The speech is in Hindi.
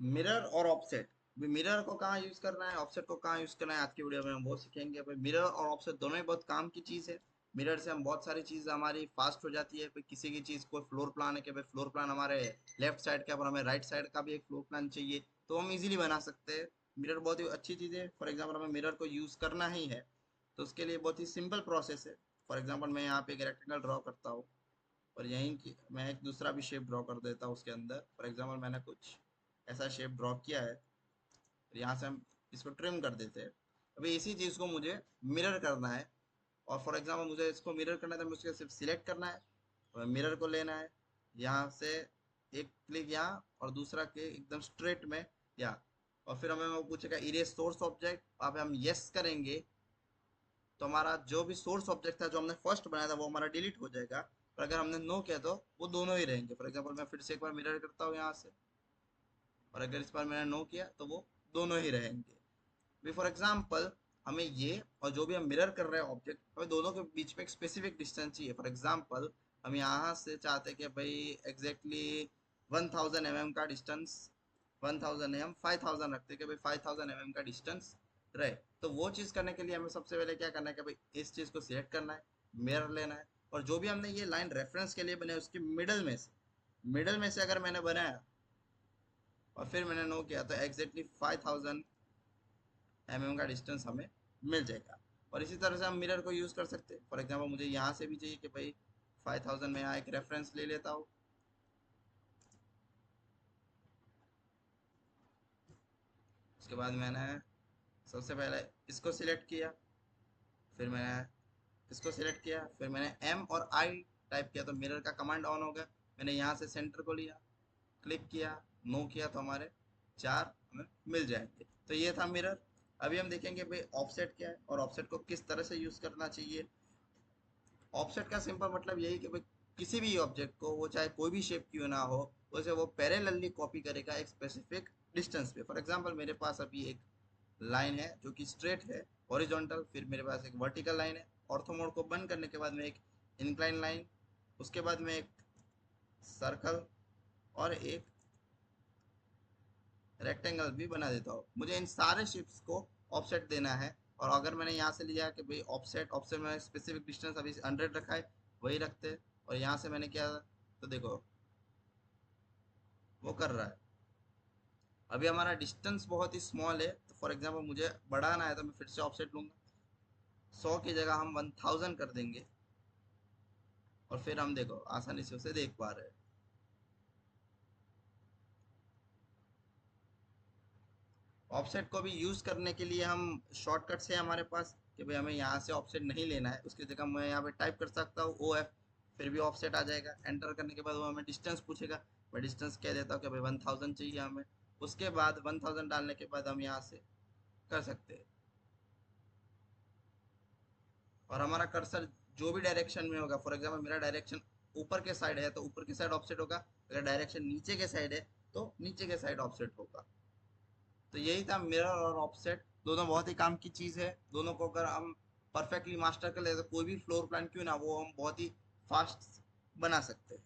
मिरर और ऑफसेट। मिरर को कहाँ यूज करना है, ऑफसेट को कहाँ यूज करना है, आज की वीडियो में हम वो सीखेंगे। भाई मिरर और ऑफसेट दोनों ही बहुत काम की चीज है। मिरर से हम बहुत सारी चीज हमारी फास्ट हो जाती है। भाई किसी की चीज को फ्लोर प्लान है कि भाई फ्लोर प्लान हमारे लेफ्ट साइड का, पर हमें राइट साइड का भी एक फ्लोर प्लान चाहिए, तो हम इजीली बना सकते हैं। मिरर बहुत ही अच्छी चीज है। फॉर एग्जाम्पल हमें मिरर को यूज करना ही है, तो उसके लिए बहुत ही सिंपल प्रोसेस है। फॉर एग्जाम्पल मैं यहाँ पे एक रेक्टेंगल ड्रॉ करता हूँ, और यहीं की मैं एक दूसरा भी शेप ड्रॉ कर देता हूँ उसके अंदर। फॉर एग्जाम्पल मैंने कुछ ऐसा शेप ड्रॉ किया है, तो यहाँ से हम इसको ट्रिम कर देते हैं। अभी इसी चीज़ को मुझे मिरर करना है, और फॉर एग्जाम्पल मुझे इसको मिरर करना है, तो मुझे सिर्फ सिलेक्ट करना है और मिरर को लेना है। यहाँ से एक क्लिक यहाँ, और दूसरा क्लिक एकदम स्ट्रेट में यहाँ। और फिर हमें वो पूछेगा इरेज सोर्स ऑब्जेक्ट, वहाँ पे हम यस करेंगे, तो हमारा जो भी सोर्स ऑब्जेक्ट था जो हमने फर्स्ट बनाया था वो हमारा डिलीट हो जाएगा। और अगर हमने नो किया तो वो दोनों ही रहेंगे। फॉर एग्जाम्पल मैं फिर से एक बार मिरर करता हूँ यहाँ से, और अगर इस बार मैंने नो किया तो वो दोनों ही रहेंगे। भी फॉर एग्जाम्पल हमें ये और जो भी हम मिरर कर रहे हैं ऑब्जेक्ट, हमें दोनों के बीच में एक स्पेसिफिक डिस्टेंस चाहिए। फॉर एग्जाम्पल हम यहाँ से चाहते हैं कि भाई एग्जैक्टली 1000 mm का डिस्टेंस, 1000 नहीं, हम 5000 रखते हैं कि भाई 5000 mm का डिस्टेंस रहे। तो वो चीज़ करने के लिए हमें सबसे पहले क्या करना है कि भाई इस चीज़ को सिलेक्ट करना है, मिरर लेना है, और जो भी हमने ये लाइन रेफरेंस के लिए बनाई उसकी मिडल में से अगर मैंने बनाया और फिर मैंने नो किया, तो एग्जैक्टली 5000 mm का डिस्टेंस हमें मिल जाएगा। और इसी तरह से हम मिरर को यूज़ कर सकते हैं। फॉर एग्जाम्पल मुझे यहाँ से भी चाहिए कि भाई 5000 में यहाँ एक रेफरेंस ले लेता हूँ। उसके बाद मैंने सबसे पहले इसको सिलेक्ट किया, फिर मैंने इसको सिलेक्ट किया, फिर मैंने एम और आई टाइप किया, तो मिरर का कमांड ऑन हो गया। मैंने यहाँ से सेंटर को लिया, क्लिक किया, नो किया, तो हमारे चार हमें मिल जाएंगे। तो ये था मिरर। अभी हम देखेंगे भाई ऑफसेट क्या है और ऑफसेट को किस तरह से यूज़ करना चाहिए। ऑफसेट का सिंपल मतलब यही कि भाई किसी भी ऑब्जेक्ट को, वो चाहे कोई भी शेप क्यों ना हो, उसे वो पैरेलली कॉपी करेगा एक स्पेसिफिक डिस्टेंस पे। फॉर एग्जांपल मेरे पास अभी एक लाइन है जो कि स्ट्रेट है, हॉरिजॉन्टल, फिर मेरे पास एक वर्टिकल लाइन है, ऑर्थो मोड को बंद करने के बाद में एक इंक्लाइन लाइन, उसके बाद में एक सर्कल, और एक रेक्टेंगल भी बना देता हूँ। मुझे इन सारे शेप्स को ऑफसेट देना है। और अगर मैंने यहाँ से लिया कि भाई ऑफसेट ऑफसेट में स्पेसिफिक डिस्टेंस अभी 100 रखा है, वही रखते हैं। और यहाँ से मैंने किया, तो देखो वो कर रहा है। अभी हमारा डिस्टेंस बहुत ही स्मॉल है, तो फॉर एग्जाम्पल मुझे बढ़ाना है, तो मैं फिर से ऑफसेट लूंगा, 100 की जगह हम 1000 कर देंगे, और फिर हम देखो आसानी से उसे देख पा रहे हैं। ऑफसेट को भी यूज करने के लिए हम शॉर्टकट्स है हमारे पास कि भाई हमें यहाँ से ऑफसेट नहीं लेना है, उसकी जगह मैं यहाँ पे टाइप कर सकता हूँ ओ एफ, फिर भी ऑफसेट आ जाएगा। एंटर करने के बाद वो हमें डिस्टेंस पूछेगा, मैं डिस्टेंस कह देता हूँ कि भाई 1000 चाहिए हमें। उसके बाद 1000 डालने के बाद हम यहाँ से कर सकते हैं, और हमारा कर्सर जो भी डायरेक्शन में होगा, फॉर एग्जाम्पल मेरा डायरेक्शन ऊपर के साइड है तो ऊपर की साइड ऑफसेट होगा, अगर डायरेक्शन नीचे के साइड है तो नीचे के साइड ऑफसेट होगा। तो यही था मिरर और ऑफसेट, दोनों बहुत ही काम की चीज़ है। दोनों को अगर हम परफेक्टली मास्टर कर ले तो कोई भी फ्लोर प्लान क्यों ना, वो हम बहुत ही फास्ट बना सकते हैं।